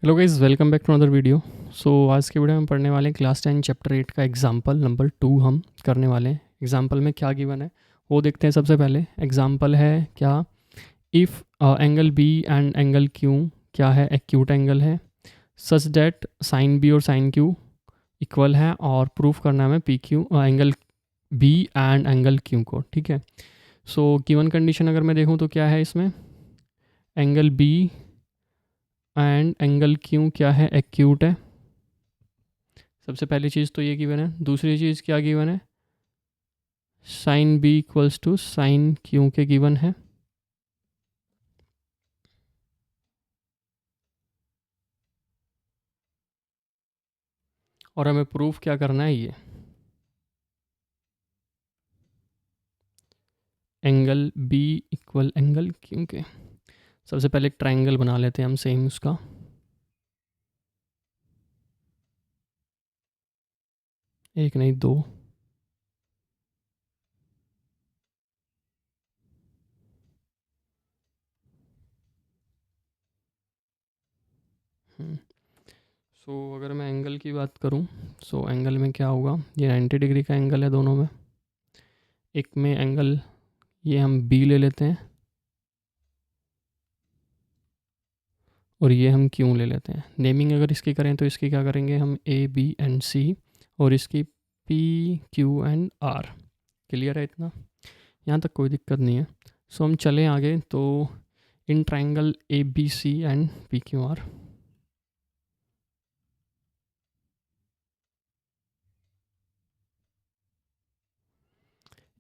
Hello guys, welcome back to another video. आज के video में पढ़ने वाले हैं क्लास 10 चैप्टर 8 का एग्जाम्पल नंबर 2 हम करने वाले हैं। एग्जाम्पल में क्या गिवन है वो देखते हैं। सबसे पहले एग्जाम्पल है क्या, if angle B and angle Q क्या है, एक्यूट एंगल है, सच दैट साइन बी और साइन क्यू इक्वल है, और प्रूफ करना है हमें P Q angle B and angle Q को। ठीक है। गिवन कंडीशन अगर मैं देखूँ तो क्या है इसमें, angle B and angle Q क्या है, एक्यूट है। सबसे पहली चीज़ तो ये गिवन है। दूसरी चीज़ क्या गिवन है, sine B equals to sine Q के गिवन है। और हमें प्रूफ क्या करना है, ये angle B equal angle Q के। सबसे पहले एक ट्राइंगल बना लेते हैं हम सेम उसका। एक नहीं, दो। अगर मैं एंगल की बात करूं, एंगल में क्या होगा, ये 90 डिग्री का एंगल है दोनों में। एक में एंगल ये हम बी ले लेते हैं, और ये हम क्यों ले लेते हैं। नेमिंग अगर इसकी करें तो इसकी क्या करेंगे हम, ए बी एंड सी, और इसकी P Q and R. Clear है इतना, यहाँ तक कोई दिक्कत नहीं है। हम चलें आगे तो, in triangle A B C and P Q R,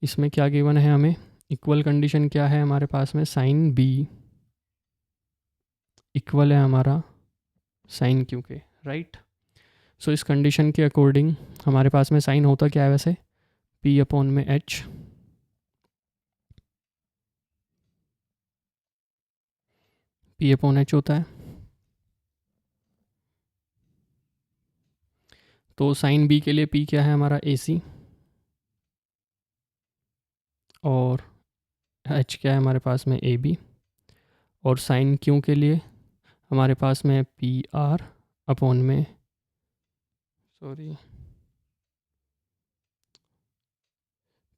इसमें क्या गिवन है हमें, इक्वल कंडीशन क्या है हमारे पास में, साइन बी इक्वल है हमारा साइन क्यू के, राइट। इस कंडीशन के अकॉर्डिंग हमारे पास में साइन होता क्या है वैसे, पी अपॉन में एच, पी अपॉन एच होता है। तो साइन बी के लिए पी क्या है हमारा, ए सी, और एच क्या है हमारे पास में, ए बी। और साइन क्यू के लिए हमारे पास में पी आर अपॉन में, सॉरी,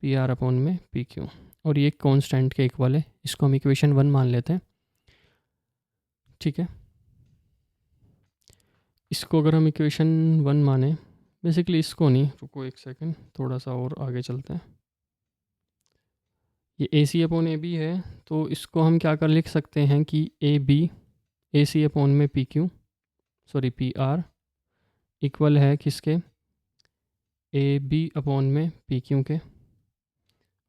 पी आर अपॉन में पी क्यू। और ये कांस्टेंट के इक्वल है, इसको हम इक्वेशन 1 मान लेते हैं। ठीक है। इसको अगर हम इक्वेशन 1 माने, बेसिकली इसको नहीं, रुको एक सेकंड, थोड़ा सा और आगे चलते हैं। ये ए सी अपॉन ए बी है, तो इसको हम क्या कर लिख सकते हैं कि A B A C upon में P Q, sorry P R, equal है किसके, ए बी अपॉन में पी क्यू के।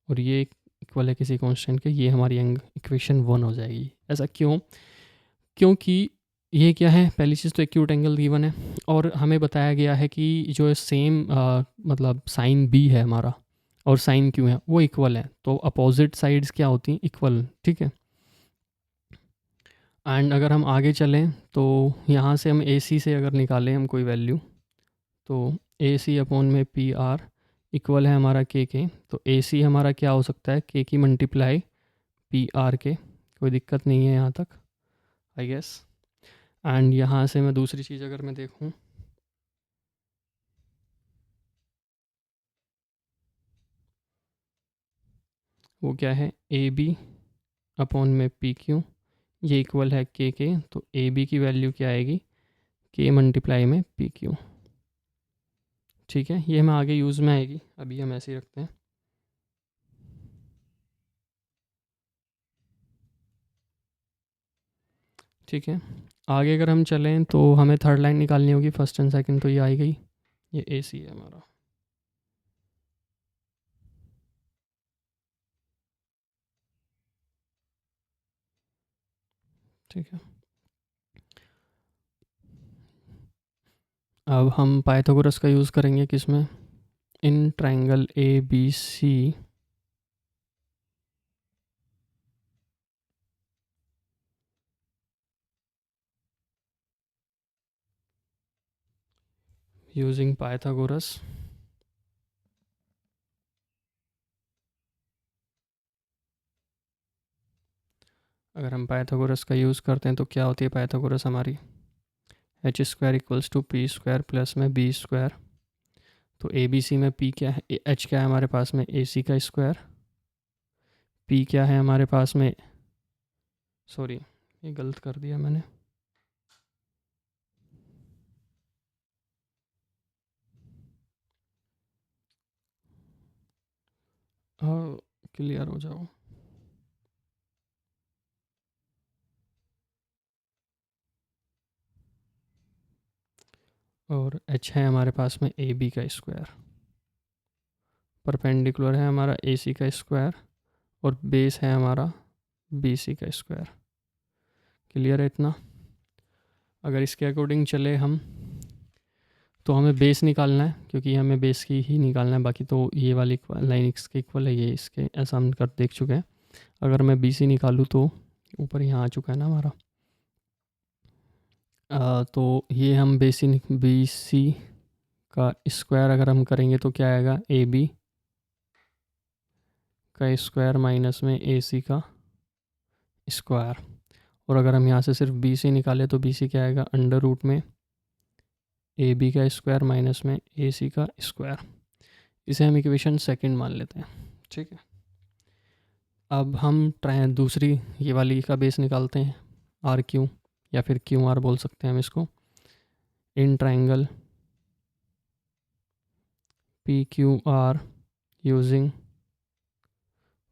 और ये इक्वल है किसी कांस्टेंट के, ये हमारी इक्वेशन 1 हो जाएगी। ऐसा क्यों, क्योंकि ये क्या है, पहली चीज़ तो एक्यूट एंगल गिवन है, और हमें बताया गया है कि जो सेम मतलब साइन बी है हमारा और साइन क्यू है वो इक्वल है, तो अपोजिट साइड्स क्या होती हैं, इक्वल। ठीक है। एंड अगर हम आगे चलें तो यहाँ से हम ए सी से अगर निकालें हम कोई वैल्यू, तो ए सी अपॉन में पी आर इक्वल है हमारा के। तो ए सी हमारा क्या हो सकता है, के की मल्टीप्लाई पी आर के। कोई दिक्कत नहीं है यहाँ तक, आई गेस। एंड यहाँ से मैं दूसरी चीज़ अगर मैं देखूँ, वो क्या है, ए बी अपॉन में पी क्यू, ये इक्वल है के। तो ए बी की वैल्यू क्या आएगी, के मल्टीप्लाई में पी क्यू। ठीक है, ये हमें आगे यूज़ में आएगी, अभी हम ऐसे ही रखते हैं। ठीक है। आगे अगर हम चलें तो हमें थर्ड लाइन निकालनी होगी, फर्स्ट एंड सेकंड तो ये आई गई, ये ए सी है हमारा। ठीक है। अब हम पाइथागोरस का यूज़ करेंगे किस में, in triangle A B C using Pythagoras. अगर हम पाइथागोरस का यूज़ करते हैं तो क्या होती है पाइथागोरस हमारी, H square equals to P square plus में बी स्क्वायर। तो ए बी सी में पी क्या है, एच क्या है हमारे पास में ए सी का स्क्वायर, पी क्या है हमारे पास में, सॉरी ये गलत कर दिया मैंने, हाँ क्लियर हो जाओ। और एच है हमारे पास में ए बी का स्क्वायर, परपेंडिकुलर है हमारा ए सी का स्क्वायर, और बेस है हमारा बी सी का स्क्वायर। क्लियर है इतना। अगर इसके अकॉर्डिंग चले हम, तो हमें बेस निकालना है, क्योंकि हमें बेस की ही निकालना है, बाकी तो ये वाली लाइन इसके इक्वल है, ये इसके, ऐसा हम कर देख चुके हैं। अगर मैं बी सी निकालूँ तो ऊपर यहाँ आ चुका है ना हमारा, तो ये हम बी सी का स्क्वायर अगर हम करेंगे तो क्या आएगा, ए बी का स्क्वायर माइनस में ए सी का स्क्वायर। और अगर हम यहाँ से सिर्फ बी सी निकालें तो बी सी क्या आएगा, अंडर रूट में ए बी का स्क्वायर माइनस में ए सी का स्क्वायर। इसे हम इक्वेशन सेकंड मान लेते हैं, ठीक है। अब हम दूसरी ये वाली का बेस निकालते हैं, आर क्यू, या फिर क्यू आर बोल सकते हैं हम इसको, in triangle P Q R using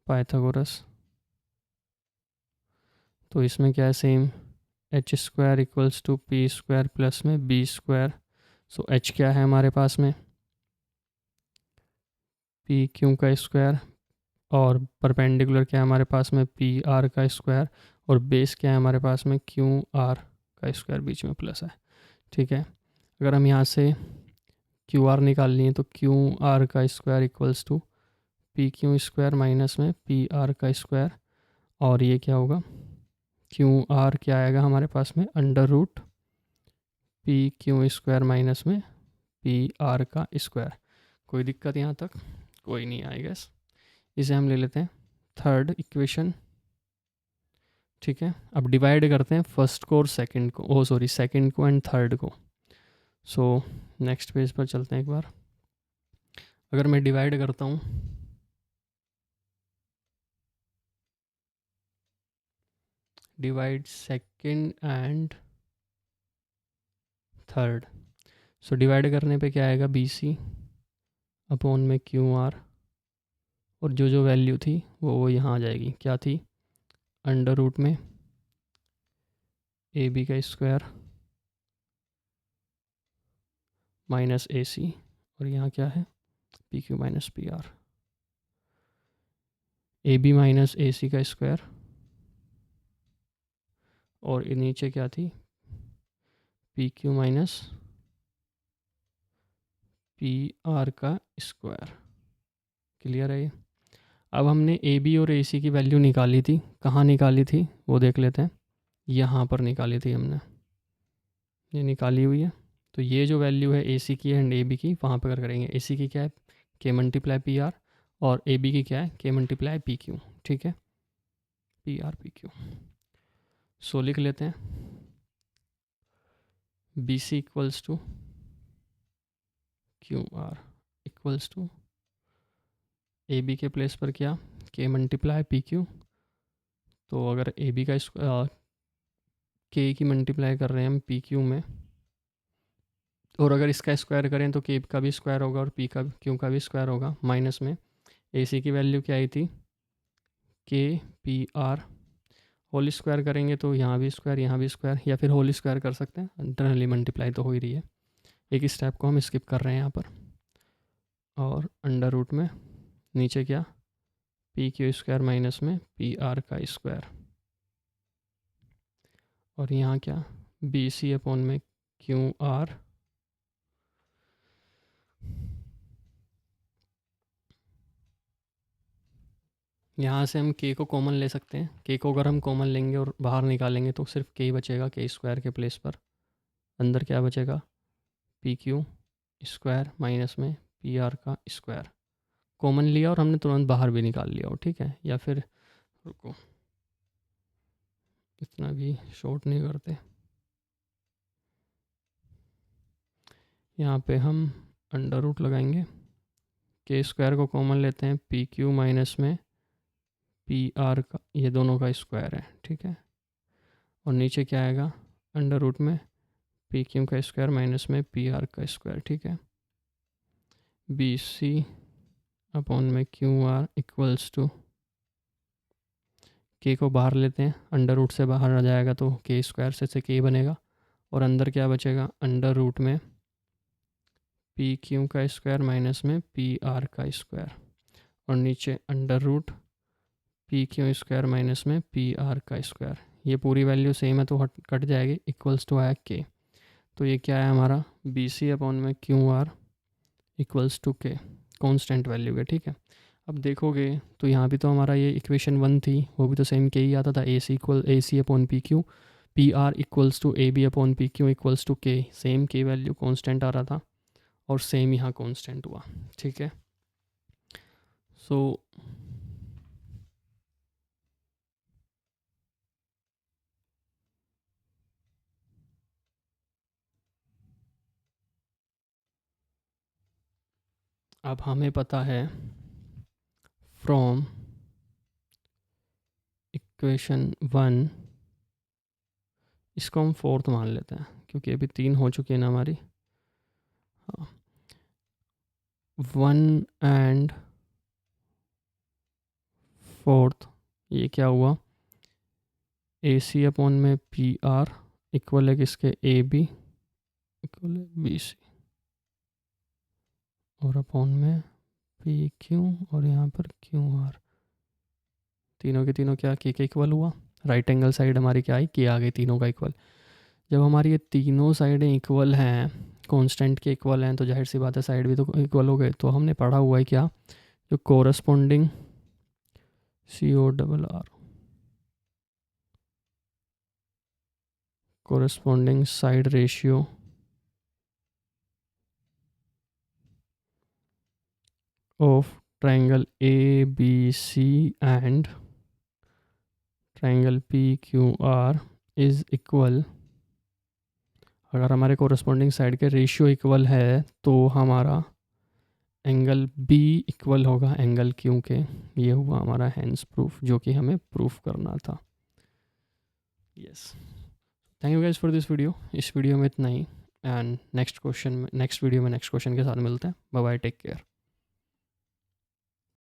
Pythagoras. तो इसमें क्या है, same H square equals to P square plus में बी स्क्वायर। सो एच क्या है हमारे पास में, पी क्यू का स्क्वायर, और परपेंडिकुलर क्या है हमारे पास में, पी आर का स्क्वायर, और बेस क्या है हमारे पास में, क्यू आर का स्क्वायर, बीच में प्लस है, ठीक है। अगर हम यहाँ से क्यू आर निकाल लिए तो क्यू आर का square equals to P Q square minus में पी आर का स्क्वायर, और ये क्या होगा, क्यू आर क्या आएगा हमारे पास में, under root P Q square minus में पी आर का स्क्वायर। कोई दिक्कत यहाँ तक, कोई नहीं आएगा। इसे हम ले लेते हैं थर्ड इक्वेशन, ठीक है। अब डिवाइड करते हैं फर्स्ट को और सेकंड को, ओ सॉरी सेकंड को एंड थर्ड को। सो नेक्स्ट पेज पर चलते हैं एक बार। अगर मैं डिवाइड करता हूँ, divide second and third, so divide करने पे क्या आएगा, बी सी अपॉन में क्यू आर, और जो जो वैल्यू थी वो यहाँ आ जाएगी, क्या थी, अंडर रूट में ए बी का स्क्वायर माइनस ए सी, और यहाँ क्या है, P Q minus P R, A B minus A C का स्क्वायर, और नीचे क्या थी, P Q minus P R का स्क्वायर। क्लियर है ये। अब हमने ए बी और ए सी की वैल्यू निकाली थी, कहाँ निकाली थी वो देख लेते हैं। यहाँ पर निकाली थी हमने, ये निकाली हुई है। तो ये जो वैल्यू है ए सी की एंड ए बी की, वहाँ पर करेंगे। ए सी की क्या है, के मल्टीप्लाई पी आर, और ए बी की क्या है, के मल्टीप्लाई पी क्यू, ठीक है, P R P Q. So लिख लेते हैं B C equals to Q R equals to A B के प्लेस पर क्या, के मल्टीप्लाई पी क्यू। तो अगर ए बी का के की मल्टीप्लाई कर रहे हैं हम पी क्यू में, और अगर इसका स्क्वायर करें तो के का भी स्क्वायर होगा और पी का क्यू का भी स्क्वायर होगा, माइनस में ए सी की वैल्यू क्या आई थी, के पी आर, होल स्क्वायर करेंगे तो यहाँ भी स्क्वायर यहाँ भी स्क्वायर, या फिर होल स्क्वायर कर सकते हैं, इंटरनली मल्टीप्लाई तो हो ही रही है। एक स्टेप को हम स्किप कर रहे हैं यहाँ पर, और अंडर रूट में नीचे क्या, पी क्यू स्क्वायर माइनस में पी आर का स्क्वायर, और यहाँ क्या, बी सी अपॉन में क्यू आर, यहाँ से हम के को कॉमन ले सकते हैं। के को अगर हम कॉमन लेंगे और बाहर निकालेंगे तो सिर्फ के ही बचेगा, के स्क्वायर के प्लेस पर। अंदर क्या बचेगा, पी क्यू स्क्वायर माइनस में पी आर का स्क्वायर। कॉमन लिया और हमने तुरंत बाहर भी निकाल लिया हो, ठीक है। या फिर रुको, इतना भी शॉर्ट नहीं करते, यहाँ पे हम अंडर रूट लगाएंगे, के स्क्वायर को कॉमन लेते हैं, पी क्यू माइनस में पी आर का, ये दोनों का स्क्वायर है, ठीक है। और नीचे क्या आएगा, अंडर रूट में पी क्यू का स्क्वायर माइनस में पी आर का स्क्वायर, ठीक है। बी सी अपॉन में क्यू आर इक्वल्स टू, के को बाहर लेते हैं, अंडर रूट से बाहर आ जाएगा तो के स्क्वायर से के बनेगा, और अंदर क्या बचेगा, अंडर रूट में पी क्यू का स्क्वायर माइनस में पी आर का स्क्वायर, और नीचे under root P Q square minus में पी आर का स्क्वायर। ये पूरी वैल्यू सेम है तो हट कट जाएगी, इक्वल्स टू आया के। तो ये क्या है हमारा, बी सी अपॉन में क्यू आर इक्वल्स टू के, कॉन्स्टेंट वैल्यू है, ठीक है। अब देखोगे तो यहाँ भी तो हमारा ये इक्वेशन 1 थी, वो भी तो सेम के ही आता था, A C upon P Q, P R equals to A B upon P Q equals to K, same K value constant आ रहा था और सेम यहाँ कॉन्स्टेंट हुआ, ठीक है। सो अब हमें पता है फ्रॉम इक्वेशन 1, इसको हम फोर्थ मान लेते हैं क्योंकि अभी 3 हो चुकी है ना हमारी। हाँ, 1 एंड फोर्थ, ये क्या हुआ, ए सी अपॉन में पी आर इक्वल है किसके, ए बी इक्वल है बी सी, और अपॉन में पी क्यू और यहाँ पर क्यू आर, तीनों के तीनों क्या के इक्वल हुआ, राइट एंगल साइड हमारी क्या आई, के आ गई तीनों का इक्वल। जब हमारी ये तीनों साइडें इक्वल हैं, कांस्टेंट के इक्वल हैं, तो जाहिर सी बात है साइड भी तो इक्वल हो गए। तो हमने पढ़ा हुआ है क्या, जो corresponding C O double R, corresponding side ratio of triangle A B C and triangle P Q R is equal, अगर हमारे कोरस्पॉन्डिंग साइड के रेशियो इक्वल है तो हमारा एंगल बी इक्वल होगा एंगल क्यू के। ये हुआ हमारा हैंस प्रूफ, जो कि हमें प्रूफ करना था। Yes, thank you guys for this video. इस वीडियो में इतना ही, एंड नेक्स्ट वीडियो में नेक्स्ट क्वेश्चन के साथ मिलते हैं। Bye bye, take care.